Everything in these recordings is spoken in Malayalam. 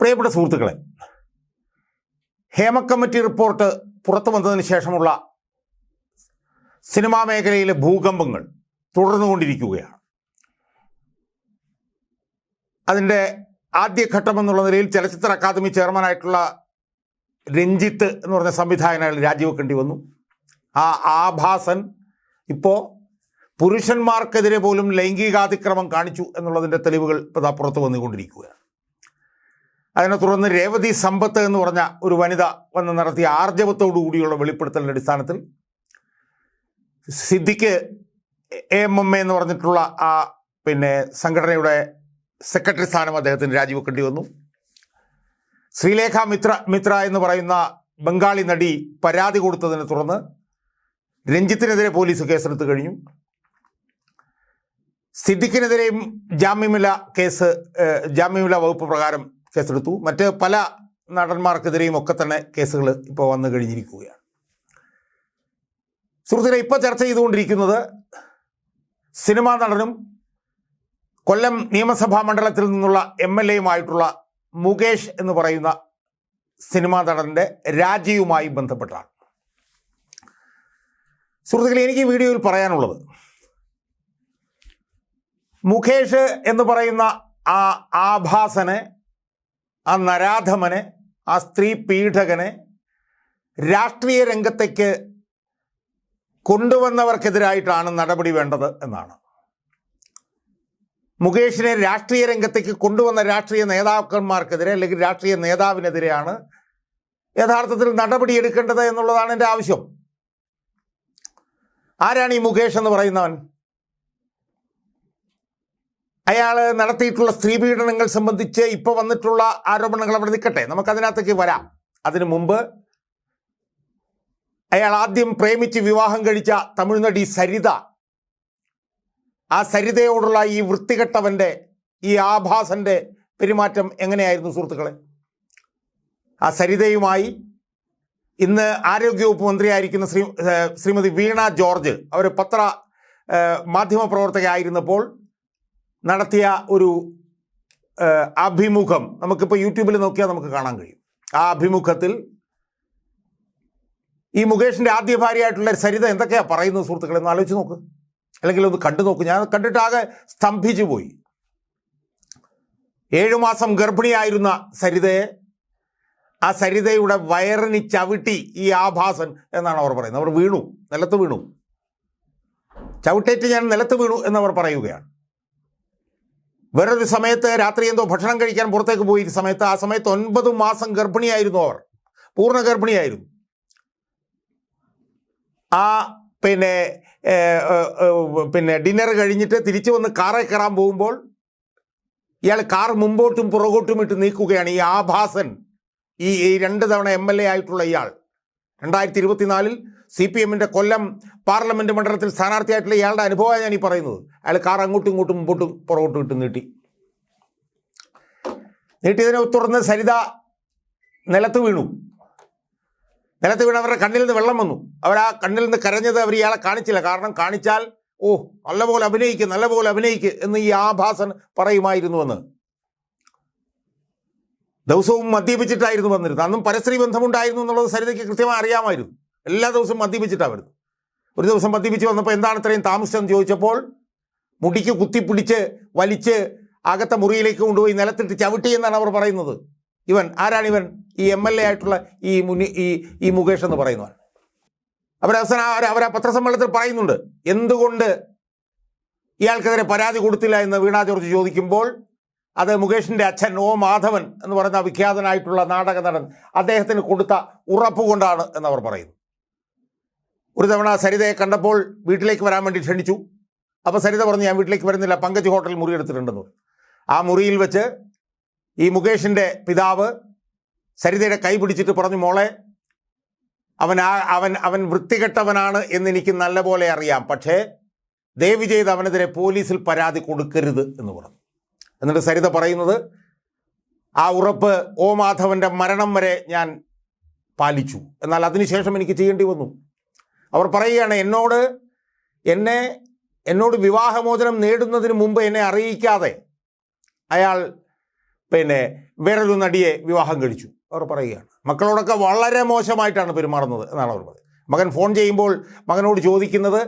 പ്രിയപ്പെട്ട സുഹൃത്തുക്കളെ, ഹേമ കമ്മിറ്റി റിപ്പോർട്ട് പുറത്തു വന്നതിന് ശേഷമുള്ള സിനിമാ മേഖലയിലെ ഭൂകമ്പങ്ങൾ തുടർന്നുകൊണ്ടിരിക്കുകയാണ്. അതിൻ്റെ ആദ്യഘട്ടം എന്നുള്ള നിലയിൽ ചലച്ചിത്ര അക്കാദമി ചെയർമാനായിട്ടുള്ള രഞ്ജിത്ത് എന്ന് പറഞ്ഞ സംവിധായകൻ രാജിവെക്കേണ്ടി വന്നു. ആ ആഭാസൻ ഇപ്പോൾ പുരുഷന്മാർക്കെതിരെ പോലും ലൈംഗികാതിക്രമം കാണിച്ചു എന്നുള്ളതിൻ്റെ തെളിവുകൾ ഇപ്പോൾ പുറത്തു വന്നുകൊണ്ടിരിക്കുകയാണ്. അതിനെ തുടർന്ന് രേവതി സമ്പത്ത് എന്ന് പറഞ്ഞ ഒരു വനിത വന്ന് നടത്തിയ ആർജവത്തോടു കൂടിയുള്ള വെളിപ്പെടുത്തലിൻ്റെ അടിസ്ഥാനത്തിൽ സിദ്ദിഖ് AMM എന്ന് പറഞ്ഞിട്ടുള്ള ആ സംഘടനയുടെ സെക്രട്ടറി സ്ഥാനം അദ്ദേഹത്തിന് രാജിവെക്കേണ്ടി വന്നു. ശ്രീലേഖ മിത്ര എന്ന് പറയുന്ന ബംഗാളി നടി പരാതി കൊടുത്തതിനെ തുടർന്ന് രഞ്ജിത്തിനെതിരെ പോലീസ് കേസെടുത്തു കഴിഞ്ഞു. സിദ്ദിഖിനെതിരെയും ജാമ്യമില്ല വകുപ്പ് പ്രകാരം കേസെടുത്തു. മറ്റ് പല നടന്മാർക്കെതിരെയും ഒക്കെ തന്നെ കേസുകൾ ഇപ്പോൾ വന്നു കഴിഞ്ഞിരിക്കുകയാണ്. സുഹൃത്തുക്കളെ, ഇപ്പോൾ ചർച്ച ചെയ്തുകൊണ്ടിരിക്കുന്നത് സിനിമാ നടനും കൊല്ലം നിയമസഭാ മണ്ഡലത്തിൽ നിന്നുള്ള MLAയുമായിട്ടുള്ള മുകേഷ് എന്ന് പറയുന്ന സിനിമാ നടൻ്റെ രാജിയുമായി ബന്ധപ്പെട്ടാണ്. സുഹൃത്തുക്കളെ, എനിക്ക് ഈ വീഡിയോയിൽ പറയാനുള്ളത്, മുകേഷ് എന്ന് പറയുന്ന ആ ആഭാസനെ, ആ നരാധമനെ, ആ സ്ത്രീ പീഡകനെ രാഷ്ട്രീയ രംഗത്തേക്ക് കൊണ്ടുവന്നവർക്കെതിരായിട്ടാണ് നടപടി വേണ്ടത് എന്നാണ്. മുകേഷിനെ രാഷ്ട്രീയ രംഗത്തേക്ക് കൊണ്ടുവന്ന രാഷ്ട്രീയ നേതാക്കന്മാർക്കെതിരെ അല്ലെങ്കിൽ രാഷ്ട്രീയ നേതാവിനെതിരെയാണ് യഥാർത്ഥത്തിൽ നടപടി എടുക്കേണ്ടത് എന്നുള്ളതാണ് എൻ്റെ ആവശ്യം. ആരാണ് ഈ മുകേഷ് എന്ന് പറയുന്നവൻ? അയാൾ നടത്തിയിട്ടുള്ള സ്ത്രീ പീഡനങ്ങൾ സംബന്ധിച്ച് ഇപ്പോൾ വന്നിട്ടുള്ള ആരോപണങ്ങൾ അവിടെ നിൽക്കട്ടെ, നമുക്കതിനകത്തേക്ക് വരാം. അതിനു മുമ്പ് അയാൾ ആദ്യം പ്രേമിച്ച് വിവാഹം കഴിച്ച തമിഴ്നടി സരിത, ആ സരിതയോടുള്ള ഈ വൃത്തികെട്ടവൻ്റെ, ഈ ആഭാസൻ്റെ പെരുമാറ്റം എങ്ങനെയായിരുന്നു സുഹൃത്തുക്കളെ? ആ സരിതയുമായി ഇന്ന് ആരോഗ്യവകുപ്പ് മന്ത്രിയായിരിക്കുന്ന ശ്രീമതി വീണ ജോർജ്, അവർ മാധ്യമപ്രവർത്തകയായിരുന്നപ്പോൾ നടത്തിയ ഒരു അഭിമുഖം നമുക്കിപ്പോൾ യൂട്യൂബിൽ നോക്കിയാൽ നമുക്ക് കാണാൻ കഴിയും. ആ അഭിമുഖത്തിൽ ഈ മുകേഷിൻ്റെ ആദ്യ ഭാര്യയായിട്ടുള്ള സരിത എന്തൊക്കെയാണ് പറയുന്നത് സുഹൃത്തുക്കളെ, ഒന്ന് ആലോചിച്ച് നോക്ക്, അല്ലെങ്കിൽ ഒന്ന് കണ്ടു നോക്ക്. ഞാൻ കണ്ടിട്ടാകെ സ്തംഭിച്ചു പോയി. 7 മാസം ഗർഭിണിയായിരുന്ന സരിതയെ, ആ സരിതയുടെ വയറിന് ചവിട്ടി ഈ ആഭാസൻ എന്നാണ് അവർ പറയുന്നത്. അവർ വീണു, നിലത്ത് വീണു, ചവിട്ടേറ്റ് ഞാൻ നിലത്ത് വീണു എന്നവർ പറയുകയാണ്. വേറൊരു സമയത്ത് രാത്രി എന്തോ ഭക്ഷണം കഴിക്കാൻ പുറത്തേക്ക് പോയി സമയത്ത്, ആ സമയത്ത് 9 മാസം ഗർഭിണിയായിരുന്നു അവർ, പൂർണ്ണ ഗർഭിണിയായിരുന്നു. ആ ഡിന്നർ കഴിഞ്ഞിട്ട് തിരിച്ചു വന്ന് കാറിൽ കയറാൻ പോകുമ്പോൾ ഇയാൾ കാർ മുമ്പോട്ടും പുറകോട്ടും ഇട്ട് നീക്കുകയാണ്. ഈ ആഭാസൻ, ഈ 2 തവണ MLA ആയിട്ടുള്ള ഇയാൾ, 2024 CPMൻ്റെ കൊല്ലം പാർലമെൻറ്റ് മണ്ഡലത്തിൽ സ്ഥാനാർത്ഥിയായിട്ടുള്ള ഇയാളുടെ അനുഭവമാണ് ഞാൻ ഈ പറയുന്നത്. അയാൾ കാർ അങ്ങോട്ടും ഇങ്ങോട്ടും മുമ്പോട്ടും പുറകോട്ടും ഇട്ട് നീട്ടിയതിനെ തുടർന്ന് സരിത നിലത്ത് വീണു. അവരുടെ കണ്ണിൽ നിന്ന് വെള്ളം വന്നു. അവർ ആ കണ്ണിൽ നിന്ന് കരഞ്ഞത് അവർ ഇയാളെ കാണിച്ചില്ല. കാരണം കാണിച്ചാൽ നല്ലപോലെ അഭിനയിക്ക് എന്ന് ഈ ആഭാസൻ പറയുമായിരുന്നുവെന്ന്. ദിവസവും മദ്യപിച്ചിട്ടായിരുന്നു വന്നിരുന്നത്. അന്നും പരസ്ത്രീ ബന്ധമുണ്ടായിരുന്നു എന്നുള്ളത് സരിതയ്ക്ക് കൃത്യമായി അറിയാമായിരുന്നു. എല്ലാ ദിവസവും മദ്യപിച്ചിട്ടാണ് വരുന്നത്. ഒരു ദിവസം മദ്യപിച്ച് വന്നപ്പോൾ എന്താണ് ഇത്രയും താമസിച്ചെന്ന് ചോദിച്ചപ്പോൾ മുടിക്ക് കുത്തിപ്പിടിച്ച് വലിച്ച് അകത്തെ മുറിയിലേക്ക് കൊണ്ടുപോയി നിലത്തിട്ട് ചവിട്ടി എന്നാണ് അവർ പറയുന്നത്. ആരാണിവൻ? ഈ MLA ആയിട്ടുള്ള ഈ മുകേഷ് എന്ന് പറയുന്നവൻ. അവർ ആ പത്രസമ്മേളനത്തിൽ പറയുന്നുണ്ട് എന്തുകൊണ്ട് ഇയാൾക്കെതിരെ പരാതി കൊടുത്തില്ല എന്ന് വീണ ജോർജ് ചോദിക്കുമ്പോൾ അത് മുകേഷിൻ്റെ അച്ഛൻ മാധവൻ എന്ന് പറയുന്ന വിഖ്യാതനായിട്ടുള്ള നാടക നടൻ അദ്ദേഹത്തിന് കൊടുത്ത ഉറപ്പ് കൊണ്ടാണ് എന്നവർ പറയുന്നു. ഒരു തവണ സരിതയെ കണ്ടപ്പോൾ വീട്ടിലേക്ക് വരാൻ വേണ്ടി ക്ഷണിച്ചു. അപ്പോൾ സരിത പറഞ്ഞു, ഞാൻ വീട്ടിലേക്ക് വരുന്നില്ല, പങ്കജ് ഹോട്ടൽ മുറി എടുത്തിട്ടുണ്ടെന്ന്. ആ മുറിയിൽ വെച്ച് ഈ മുകേഷിൻ്റെ പിതാവ് സരിതയുടെ കൈ പിടിച്ചിട്ട് പറഞ്ഞു, മോളെ, അവൻ വൃത്തികെട്ടവനാണ് എന്നെനിക്ക് നല്ലപോലെ അറിയാം, പക്ഷേ ദയവ് ചെയ്ത് അവനെതിരെ പോലീസിൽ പരാതി കൊടുക്കരുത് എന്ന് പറഞ്ഞു. എന്നിട്ട് സരിത പറയുന്നത്, ആ ഉറപ്പ് മാധവൻ്റെ മരണം വരെ ഞാൻ പാലിച്ചു, എന്നാൽ അതിനുശേഷം എനിക്ക് ചെയ്യേണ്ടി വന്നു. അവർ പറയുകയാണ്, എന്നോട് വിവാഹമോചനം നേടുന്നതിന് മുമ്പ് എന്നെ അറിയിക്കാതെ അയാൾ വേറൊരു നടിയെ വിവാഹം കഴിച്ചു അവർ പറയുകയാണ്. മക്കളോടൊക്കെ വളരെ മോശമായിട്ടാണ് പെരുമാറുന്നത് എന്നാണ് അവർ പറയുന്നത്. മകൻ ഫോൺ ചെയ്യുമ്പോൾ മകനോട് ചോദിക്കുന്നത്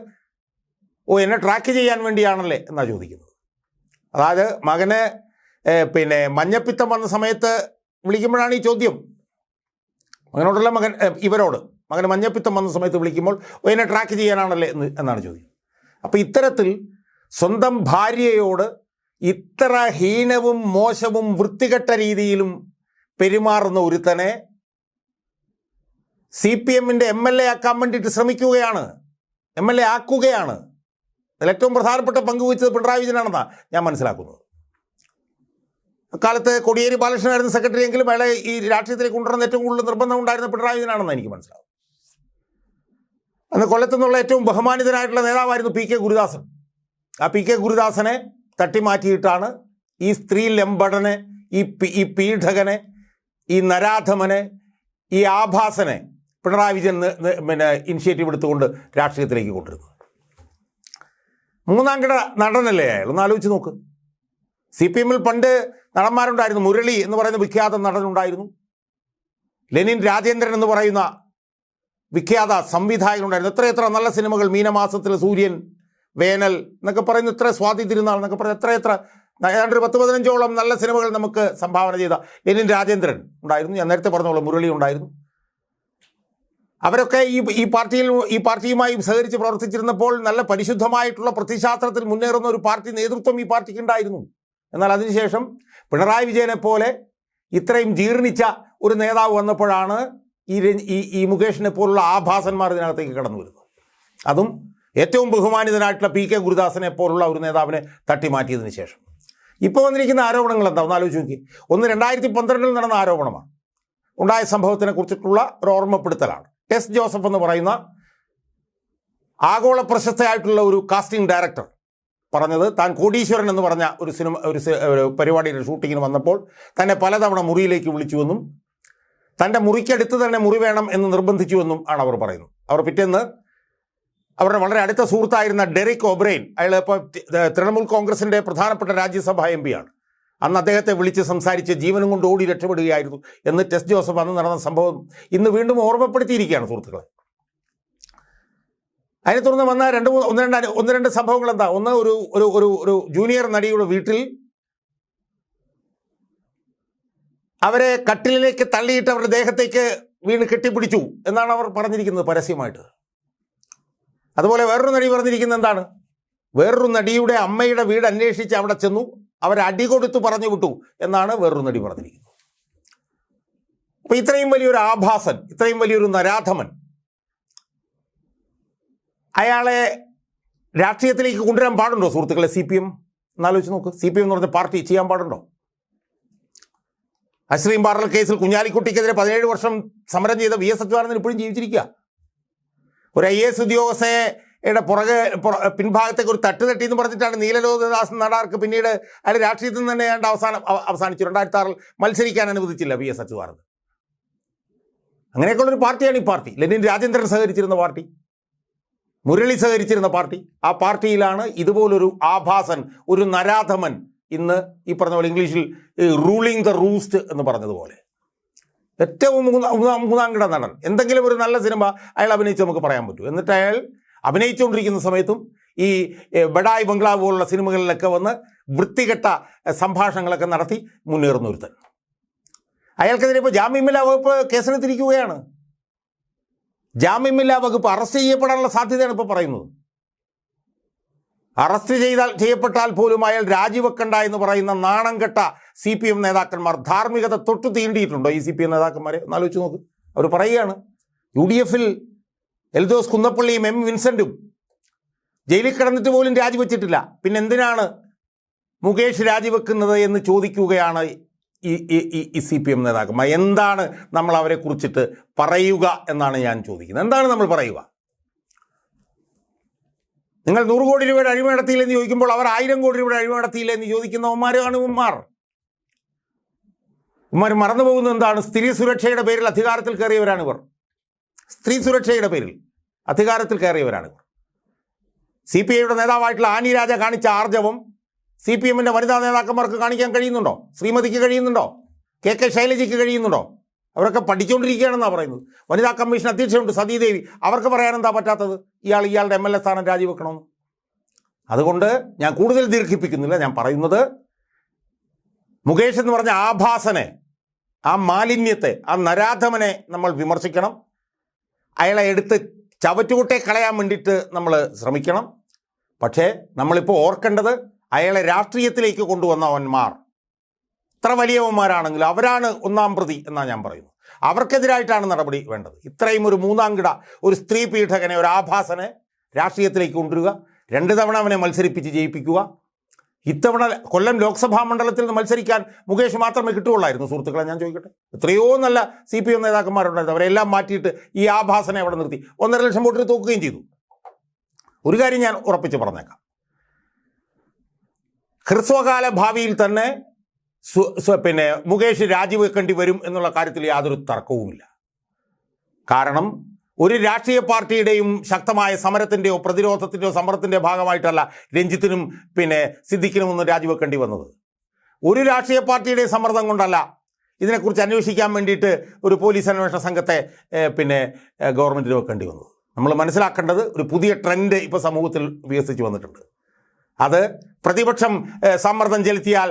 എന്നെ ട്രാക്ക് ചെയ്യാൻ വേണ്ടിയാണല്ലേ എന്നാണ് ചോദിക്കുന്നത്. അതായത് മകന് മഞ്ഞപ്പിത്തം വന്ന സമയത്ത് വിളിക്കുമ്പോഴാണ് ഈ ചോദ്യം. മകനോടുള്ള ഇവരോട് മകന് മഞ്ഞപ്പിത്തം വന്ന സമയത്ത് വിളിക്കുമ്പോൾ എന്നെ ട്രാക്ക് ചെയ്യാനാണല്ലേ എന്നാണ് ചോദ്യം. അപ്പോൾ ഇത്തരത്തിൽ സ്വന്തം ഭാര്യയോട് ഇത്ര ഹീനവും മോശവും വൃത്തികെട്ട രീതിയിലും പെരുമാറുന്ന ഒരുത്തനെ CPM-ന്റെ MLA ആക്കാൻ വേണ്ടിയിട്ട് ശ്രമിക്കുകയാണ്, MLA ആക്കുകയാണ്. അതിൽ ഏറ്റവും പ്രധാനപ്പെട്ട പങ്ക് വഹിച്ചത് പിണറായി വിജയനാണെന്നാണ് ഞാൻ മനസ്സിലാക്കുന്നത്. അക്കാലത്ത് കോടിയേരി ബാലകൃഷ്ണനായിരുന്നു സെക്രട്ടറി എങ്കിലും അയാളെ ഈ രാഷ്ട്രീയത്തിലേക്ക് കൊണ്ടുവരുന്ന ഏറ്റവും കൂടുതൽ നിർബന്ധം ഉണ്ടായിരുന്ന പിണറായി വിജയനാണെന്ന് എനിക്ക് മനസ്സിലാവും. അന്ന് കൊല്ലത്തു നിന്നുള്ള ഏറ്റവും ബഹുമാനിതനായിട്ടുള്ള നേതാവായിരുന്നു PK ഗുരുദാസൻ. ആ PK ഗുരുദാസനെ തട്ടിമാറ്റിയിട്ടാണ് ഈ സ്ത്രീ ലംബടനെ, ഈ പീഡകനെ, ഈ നരാധമനെ, ഈ ആഭാസനെ പിണറായി വിജയൻ ഇനിഷ്യേറ്റീവ് എടുത്തുകൊണ്ട് രാഷ്ട്രീയത്തിലേക്ക് കൊണ്ടുവരുന്നത്. മൂന്നാം കിട നടനല്ലേ അയാൾ? ഒന്ന് ആലോചിച്ച് നോക്ക്. CPM-ൽ പണ്ട് നടന്മാരുണ്ടായിരുന്നു. മുരളി എന്ന് പറയുന്ന വിഖ്യാത നടനുണ്ടായിരുന്നു. ലെനിൻ രാജേന്ദ്രൻ എന്ന് പറയുന്ന വിഖ്യാത സംവിധായകനുണ്ടായിരുന്നു. എത്രയെത്ര നല്ല സിനിമകൾ, മീനമാസത്തിലെ സൂര്യൻ, വേനൽ എന്നൊക്കെ പറയുന്ന, എത്ര സ്വാതി തിരുനാൾ എന്നൊക്കെ പറയുന്ന എത്ര ഏതാണ്ട് 10-15ഓളം നല്ല സിനിമകൾ നമുക്ക് സംഭാവന ചെയ്ത ലെനിൻ രാജേന്ദ്രൻ ഉണ്ടായിരുന്നു. ഞാൻ നേരത്തെ പറഞ്ഞോളൂ, മുരളി ഉണ്ടായിരുന്നു. അവരൊക്കെ ഈ പാർട്ടിയുമായി സഹകരിച്ച് പ്രവർത്തിച്ചിരുന്നപ്പോൾ നല്ല പരിശുദ്ധമായിട്ടുള്ള പ്രത്യയശാസ്ത്രത്തിൽ മുന്നേറുന്ന ഒരു പാർട്ടി നേതൃത്വം ഈ പാർട്ടിക്ക് ഉണ്ടായിരുന്നു. എന്നാൽ അതിനുശേഷം പിണറായി വിജയനെ പോലെ ഇത്രയും ജീർണിച്ച ഒരു നേതാവ് വന്നപ്പോഴാണ് ഈ മുകേഷിനെ പോലുള്ള ആഭാസന്മാർ ഇതിനകത്തേക്ക് കടന്നു വരുന്നത്. അതും ഏറ്റവും ബഹുമാനിതനായിട്ടുള്ള PK ഗുരുദാസനെ പോലുള്ള ഒരു നേതാവിനെ തട്ടിമാറ്റിയതിന് ശേഷം. ഇപ്പോൾ വന്നിരിക്കുന്ന ആരോപണങ്ങൾ എന്താ ഒന്ന് ആലോചിച്ച് നോക്കി. ഒന്ന് 2012 നടന്ന ആരോപണമാണ്. ഉണ്ടായ സംഭവത്തിനെ കുറിച്ചിട്ടുള്ള ഒരു ഓർമ്മപ്പെടുത്തലാണ്. ടെസ് ജോസഫ് എന്ന് പറയുന്ന ആഗോള പ്രശസ്തയായിട്ടുള്ള ഒരു കാസ്റ്റിംഗ് ഡയറക്ടർ പറഞ്ഞത്, താൻ കോടീശ്വരൻ എന്ന് പറഞ്ഞ ഒരു പരിപാടിയുടെ ഷൂട്ടിങ്ങിന് വന്നപ്പോൾ തന്നെ പലതവണ മുറിയിലേക്ക് വിളിച്ചുവെന്നും തൻ്റെ മുറിക്കടുത്ത് തന്നെ മുറി വേണം എന്ന് നിർബന്ധിച്ചുവെന്നും ആണ് അവർ പറയുന്നത്. അവർ പിറ്റേന്ന് അവരുടെ വളരെ അടുത്ത സുഹൃത്തായിരുന്ന ഡെറിക് ഒബ്രെയിൻ, അയാൾ ഇപ്പോൾ തൃണമൂൽ കോൺഗ്രസിൻ്റെ പ്രധാനപ്പെട്ട രാജ്യസഭാ MP ആണ്, അന്ന് അദ്ദേഹത്തെ വിളിച്ച് സംസാരിച്ച് ജീവനും കൊണ്ട് ഓടി രക്ഷപ്പെടുകയായിരുന്നു എന്ന് ടെസ് ജോസഫ് അന്ന് നടന്ന സംഭവം ഇന്ന് വീണ്ടും ഓർമ്മപ്പെടുത്തിയിരിക്കുകയാണ് സുഹൃത്തുക്കളെ. അതിനെ തുടർന്ന് വന്ന ഒന്ന് രണ്ട് സംഭവങ്ങൾ എന്താ? ഒന്ന്, ഒരു ജൂനിയർ നടിയുടെ വീട്ടിൽ അവരെ കട്ടിലിലേക്ക് തള്ളിയിട്ട് അവരുടെ ദേഹത്തേക്ക് വീണ് കെട്ടിപ്പിടിച്ചു എന്നാണ് അവർ പറഞ്ഞിരിക്കുന്നത് പരസ്യമായിട്ട്. അതുപോലെ വേറൊരു നടി പറഞ്ഞിരിക്കുന്നത് എന്താണ്? വേറൊരു നടിയുടെ അമ്മയുടെ വീട് അന്വേഷിച്ച് അവിടെ ചെന്നു, അവരടി കൊടുത്ത് പറഞ്ഞു വിട്ടു എന്നാണ് വേറൊരു നടി പറഞ്ഞിരിക്കുന്നത്. അപ്പോൾ ഇത്രയും വലിയൊരു ആഭാസൻ, ഇത്രയും വലിയൊരു നരാധമൻ, അയാളെ രാഷ്ട്രീയത്തിലേക്ക് കൊണ്ടുവരാൻ പാടുണ്ടോ സുഹൃത്തുക്കളെ? CPM എന്നാലോചിച്ച് നോക്ക്. CPM എന്ന് പറഞ്ഞ പാർട്ടി ചെയ്യാൻ പാടുണ്ടോ? അശ്രീം പാറൽ കേസിൽ കുഞ്ഞാലിക്കുട്ടിക്കെതിരെ 17 വർഷം സമരം ചെയ്ത VS അച്യുതാനന്ദൻ ഇപ്പോഴും ജീവിച്ചിരിക്കുക. ഒരു IAS ഉദ്യോഗസ്ഥയുടെ പിൻഭാഗത്തേക്ക് ഒരു തട്ടി എന്ന് പറഞ്ഞിട്ടാണ് നീലലോകദാസൻ നടാർക്ക് പിന്നീട് അയാൾ രാഷ്ട്രീയത്തിൽ നിന്ന് തന്നെ അവസാനിച്ചു. 2006 മത്സരിക്കാൻ അനുവദിച്ചില്ല VS അച്യുതാനന്ദൻ. അങ്ങനെയൊക്കെയുള്ളൊരു പാർട്ടിയാണ് ഈ പാർട്ടി. ലെനിൻ രാജേന്ദ്രൻ സഹകരിച്ചിരുന്ന പാർട്ടി, മുരളി സഹകരിച്ചിരുന്ന പാർട്ടി. ആ പാർട്ടിയിലാണ് ഇതുപോലൊരു ആഭാസൻ, ഒരു നരാധമൻ ഇന്ന് ഈ പറഞ്ഞ പോലെ ഇംഗ്ലീഷിൽ റൂളിങ് ദ റൂസ്റ്റ് എന്ന് പറഞ്ഞതുപോലെ ഏറ്റവും മൂന്നാം കിട നടൻ. എന്തെങ്കിലും ഒരു നല്ല സിനിമ അയാൾ അഭിനയിച്ച് നമുക്ക് പറയാൻ പറ്റൂ. എന്നിട്ട് അയാൾ അഭിനയിച്ചുകൊണ്ടിരിക്കുന്ന സമയത്തും ഈ ബഡായി ബംഗ്ലാവ് പോലുള്ള സിനിമകളിലൊക്കെ വന്ന് വൃത്തികെട്ട സംഭാഷണങ്ങളൊക്കെ നടത്തി മുന്നേറുന്ന ഒരുത്തൻ. അയാൾക്കെതിരെ ഇപ്പോൾ ജാമ്യമില്ലാ വകുപ്പ് കേസെടുത്തിരിക്കുകയാണ്. ജാമ്യമില്ലാ വകുപ്പ് അറസ്റ്റ് ചെയ്യപ്പെടാനുള്ള സാധ്യതയാണ് ഇപ്പോൾ പറയുന്നത്. അറസ്റ്റ് ചെയ്യപ്പെട്ടാൽ പോലും അയാൾ രാജിവെക്കണ്ട എന്ന് പറയുന്ന നാണം കെട്ട CPM നേതാക്കന്മാർ ധാർമ്മികത തൊട്ട് തീണ്ടിയിട്ടുണ്ടോ ഈ CPM നേതാക്കന്മാരെ? എന്നാലോചിച്ച് നോക്ക്. അവർ പറയുകയാണ്, UDF-ൽ എൽദോസ് കുന്നപ്പള്ളിയും M വിൻസെൻറ്റും ജയിലിൽ കിടന്നിട്ട് പോലും രാജിവെച്ചിട്ടില്ല. പിന്നെ എന്തിനാണ് മുകേഷ് രാജിവെക്കുന്നത് എന്ന് ചോദിക്കുകയാണ് ഈ CPM നേതാക്കന്മാർ. എന്താണ് നമ്മൾ അവരെ കുറിച്ചിട്ട് പറയുക എന്നാണ് ഞാൻ ചോദിക്കുന്നത്. എന്താണ് നമ്മൾ പറയുക? നിങ്ങൾ 100 കോടി രൂപയുടെ അഴിമതി നടത്തിയില്ലെന്ന് ചോദിക്കുമ്പോൾ അവർ 1000 കോടി രൂപയുടെ അഴിമതി നടത്തിയില്ലെന്ന് ചോദിക്കുന്നവന്മാരാണ് ഉമ്മാർ മറന്നു പോകുന്നത് എന്താണ്? സ്ത്രീ സുരക്ഷയുടെ പേരിൽ അധികാരത്തിൽ കയറിയവരാണിവർ. സ്ത്രീ സുരക്ഷയുടെ പേരിൽ അധികാരത്തിൽ കയറിയവരാണിവർ. CPIയുടെ നേതാവായിട്ടുള്ള ആനി രാജ കാണിച്ച ആർജവം CPM-ന്റെ വനിതാ നേതാക്കന്മാർക്ക് കാണിക്കാൻ കഴിയുന്നുണ്ടോ? ശ്രീമതിക്ക് കഴിയുന്നുണ്ടോ? KK ശൈലജയ്ക്ക് കഴിയുന്നുണ്ടോ? അവരൊക്കെ പഠിച്ചുകൊണ്ടിരിക്കുകയാണെന്നാണ് പറയുന്നത്. വനിതാ കമ്മീഷൻ അധ്യക്ഷയുണ്ട് സതീദേവി. അവർക്ക് പറയാനെന്താ പറ്റാത്തത്? ഇയാളുടെ MLA സ്ഥാനം രാജിവെക്കണമെന്ന്. അതുകൊണ്ട് ഞാൻ കൂടുതൽ ദീർഘിപ്പിക്കുന്നില്ല. ഞാൻ പറയുന്നത് മുകേഷ് എന്ന് പറഞ്ഞ ആഭാസനെ, ആ മാലിന്യത്തെ, ആ നരാധമനെ നമ്മൾ വിമർശിക്കണം. അയാളെ എടുത്ത് ചവറ്റുകുട്ടെ കളയാൻ വേണ്ടിയിട്ട് നമ്മൾ ശ്രമിക്കണം. പക്ഷേ നമ്മളിപ്പോൾ ഓർക്കേണ്ടത് അയാളെ രാഷ്ട്രീയത്തിലേക്ക് കൊണ്ടുവന്നവന്മാർ ഇത്ര വലിയവന്മാരാണെങ്കിലും അവരാണ് ഒന്നാം പ്രതി എന്നാണ് ഞാൻ പറയുന്നത്. അവർക്കെതിരായിട്ടാണ് നടപടി വേണ്ടത്. ഇത്രയും ഒരു മൂന്നാംകിട, ഒരു സ്ത്രീ പീഡകനെ, ഒരു ആഭാസനെ രാഷ്ട്രീയത്തിലേക്ക് കൊണ്ടുവരിക, 2 തവണ അവനെ മത്സരിപ്പിച്ച് ജയിപ്പിക്കുക. ഇത്തവണ കൊല്ലം ലോക്സഭാ മണ്ഡലത്തിൽ നിന്ന് മത്സരിക്കാൻ മുകേഷ് മാത്രമേ കിട്ടുകയുള്ളായിരുന്നു. സുഹൃത്തുക്കളെ, ഞാൻ ചോദിക്കട്ടെ, എത്രയോ നല്ല CPM നേതാക്കന്മാരുണ്ടായിരുന്നു. അവരെല്ലാം മാറ്റിയിട്ട് ഈ ആഭാസനെ അവിടെ നിർത്തി 1.5 ലക്ഷം വോട്ടിന് തോക്കുകയും ചെയ്തു. ഒരു കാര്യം ഞാൻ ഉറപ്പിച്ച് പറഞ്ഞേക്കാം, ഹ്രസ്വകാല ഭാവിയിൽ തന്നെ മുകേഷ് രാജിവെക്കേണ്ടി വരും എന്നുള്ള കാര്യത്തിൽ യാതൊരു തർക്കവുമില്ല. കാരണം ഒരു രാഷ്ട്രീയ പാർട്ടിയുടെയും ശക്തമായ സമരത്തിൻ്റെയോ പ്രതിരോധത്തിൻ്റെയോ സമ്മർദ്ദത്തിൻ്റെയോ ഭാഗമായിട്ടല്ല രഞ്ജിത്തിനും സിദ്ദിഖിനും ഒന്നും രാജിവെക്കേണ്ടി വന്നത്. ഒരു രാഷ്ട്രീയ പാർട്ടിയുടെയും സമ്മർദ്ദം കൊണ്ടല്ല. ഇതിനെക്കുറിച്ച് അന്വേഷിക്കാൻ വേണ്ടിയിട്ട് ഒരു പോലീസ് അന്വേഷണ സംഘത്തെ ഗവൺമെൻറ്റിന് വെക്കേണ്ടി വന്നത്. നമ്മൾ മനസ്സിലാക്കേണ്ടത് ഒരു പുതിയ ട്രെൻഡ് ഇപ്പോൾ സമൂഹത്തിൽ വികസിച്ച് വന്നിട്ടുണ്ട്. അത് പ്രതിപക്ഷം സമ്മർദ്ദം ചെലുത്തിയാൽ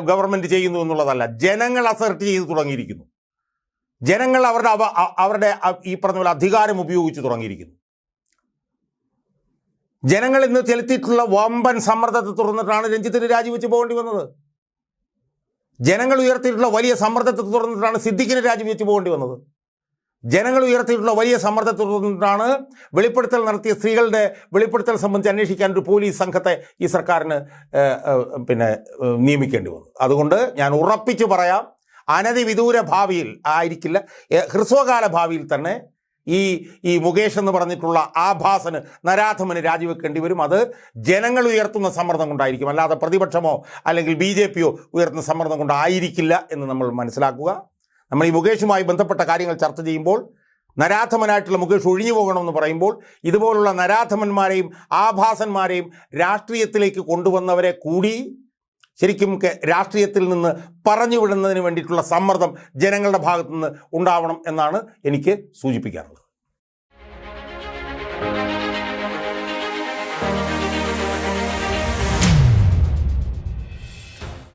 ഗവൺമെൻറ് ചെയ്യുന്നു എന്നുള്ളതല്ല. ജനങ്ങൾ അസർട്ട് ചെയ്ത് തുടങ്ങിയിരിക്കുന്നു. ജനങ്ങൾ അവരുടെ ഈ പറഞ്ഞ പോലെ അധികാരം ഉപയോഗിച്ച് തുടങ്ങിയിരിക്കുന്നു. ജനങ്ങൾ ഇന്ന് ചെലുത്തിയിട്ടുള്ള വമ്പൻ സമ്മർദ്ദത്തെ തുടർന്നിട്ടാണ് രഞ്ജിത്തിന് രാജിവെച്ച് പോകേണ്ടി വന്നത്. ജനങ്ങൾ ഉയർത്തിയിട്ടുള്ള വലിയ സമ്മർദ്ദത്തെ തുടർന്നിട്ടാണ് സിദ്ദിഖിന് രാജിവെച്ച് പോകേണ്ടി വന്നത്. ജനങ്ങൾ ഉയർത്തിയിട്ടുള്ള വലിയ സമ്മർദ്ദത്തെ തുടർന്നിട്ടാണ് വെളിപ്പെടുത്തൽ നടത്തിയ സ്ത്രീകളുടെ വെളിപ്പെടുത്തൽ സംബന്ധിച്ച് അന്വേഷിക്കാൻ ഒരു പോലീസ് സംഘത്തെ ഈ സർക്കാരിന് നിയമിക്കേണ്ടി വന്നു. അതുകൊണ്ട് ഞാൻ ഉറപ്പിച്ചു പറയാം, അനധിവിദൂര ഭാവിയിൽ ആയിരിക്കില്ല, ഹ്രസ്വകാല ഭാവിയിൽ തന്നെ ഈ മുകേഷ് എന്ന് പറഞ്ഞിട്ടുള്ള ആഭാസന്, നരാധമന് രാജിവെക്കേണ്ടി വരും. അത് ജനങ്ങൾ ഉയർത്തുന്ന സമ്മർദ്ദം കൊണ്ടായിരിക്കും, അല്ലാതെ പ്രതിപക്ഷമോ അല്ലെങ്കിൽ BJPയോ ഉയർത്തുന്ന സമ്മർദ്ദം കൊണ്ടായിരിക്കില്ല എന്ന് നമ്മൾ മനസ്സിലാക്കുക. നമ്മൾ ഈ മുകേഷുമായി ബന്ധപ്പെട്ട കാര്യങ്ങൾ ചർച്ച ചെയ്യുമ്പോൾ നരാധമനായിട്ടുള്ള മുകേഷ് ഒഴിഞ്ഞു പോകണമെന്ന് പറയുമ്പോൾ ഇതുപോലുള്ള നരാധമന്മാരെയും ആഭാസന്മാരെയും രാഷ്ട്രീയത്തിലേക്ക് കൊണ്ടുവന്നവരെ കൂടി ശരിക്കും രാഷ്ട്രീയത്തിൽ നിന്ന് പറഞ്ഞു വിടുന്നതിന് വേണ്ടിയിട്ടുള്ള സമ്മർദ്ദം ജനങ്ങളുടെ ഭാഗത്തു നിന്ന് ഉണ്ടാവണം എന്നാണ് എനിക്ക് സൂചിപ്പിക്കാനുള്ളത്.